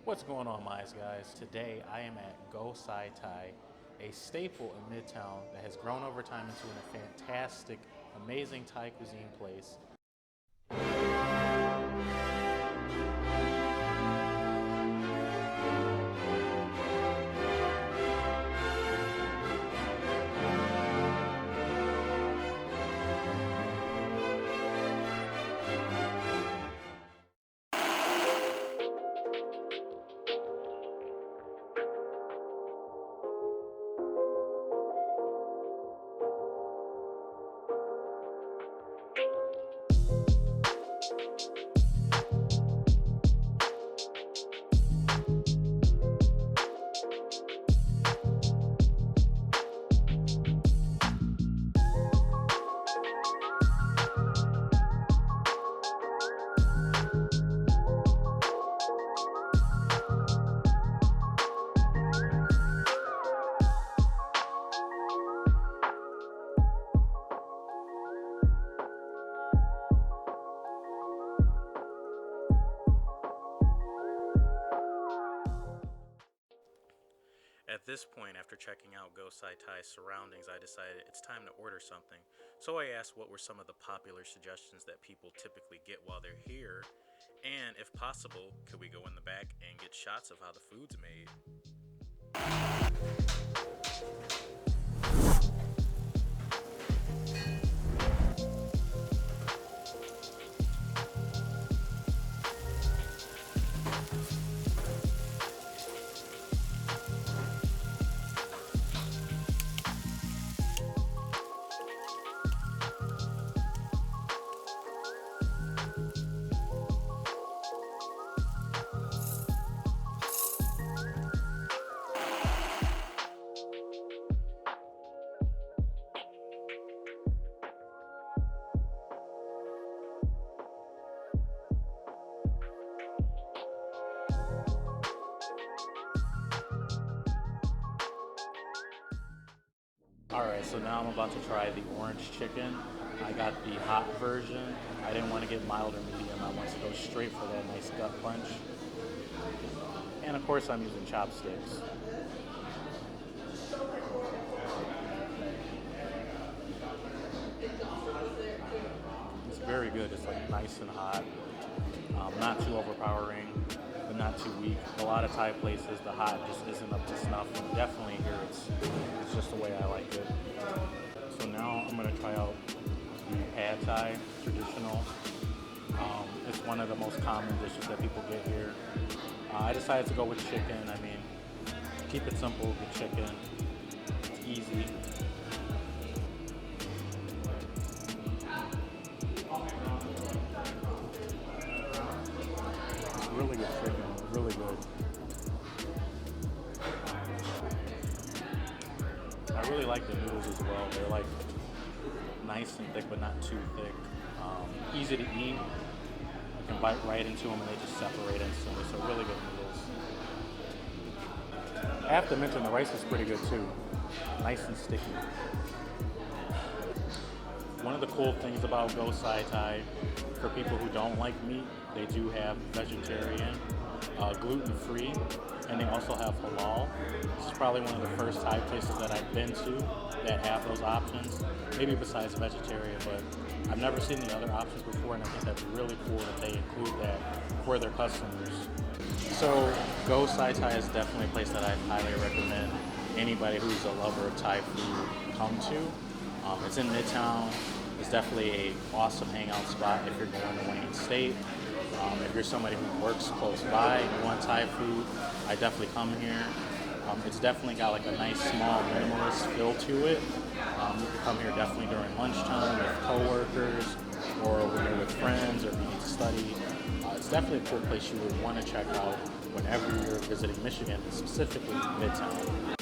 What's going on, my guys? Today I am at Go Sai Thai, a staple in Midtown that has grown over time into a fantastic, amazing Thai cuisine place. At this point, after checking out Go Sai Thai's surroundings, I decided it's time to order something. So I asked what were some of the popular suggestions that people typically get while they're here, and if possible, could we go in the back and get shots of how the food's made? Alright, so now I'm about to try the orange chicken. I got the hot version. I didn't want to get mild or medium. I want to go straight for that nice gut punch. And of course I'm using chopsticks. It's very good. It's like nice and hot. Not too overpowering, but not too weak. A lot of Thai places, the hot just isn't up to snuff. And definitely here, it's just the way I like it. So now I'm gonna try out the pad Thai traditional. It's one of the most common dishes that people get here. I decided to go with chicken. I mean, keep it simple with chicken. It's easy. Really good chicken, really good. I really like the noodles as well. They're like nice and thick, but not too thick. Easy to eat. You can bite right into them and they just separate instantly. So really good noodles. I have to mention the rice is pretty good too. Nice and sticky. One of the cool things about Go Sai Thai, for people who don't like meat, they do have vegetarian, gluten-free, and they also have halal. This is probably one of the first Thai places that I've been to that have those options, maybe besides vegetarian, but I've never seen the other options before, and I think that's really cool that they include that for their customers. So Go Sai Thai is definitely a place that I highly recommend anybody who's a lover of Thai food come to. It's in Midtown. It's definitely an awesome hangout spot if you're going to Wayne State. If you're somebody who works close by and you want Thai food, I definitely come here. It's definitely got like a nice small minimalist feel to it. You can come here definitely during lunchtime with coworkers or when you're with friends or if you need to study. It's definitely a cool place you would want to check out whenever you're visiting Michigan, and specifically Midtown.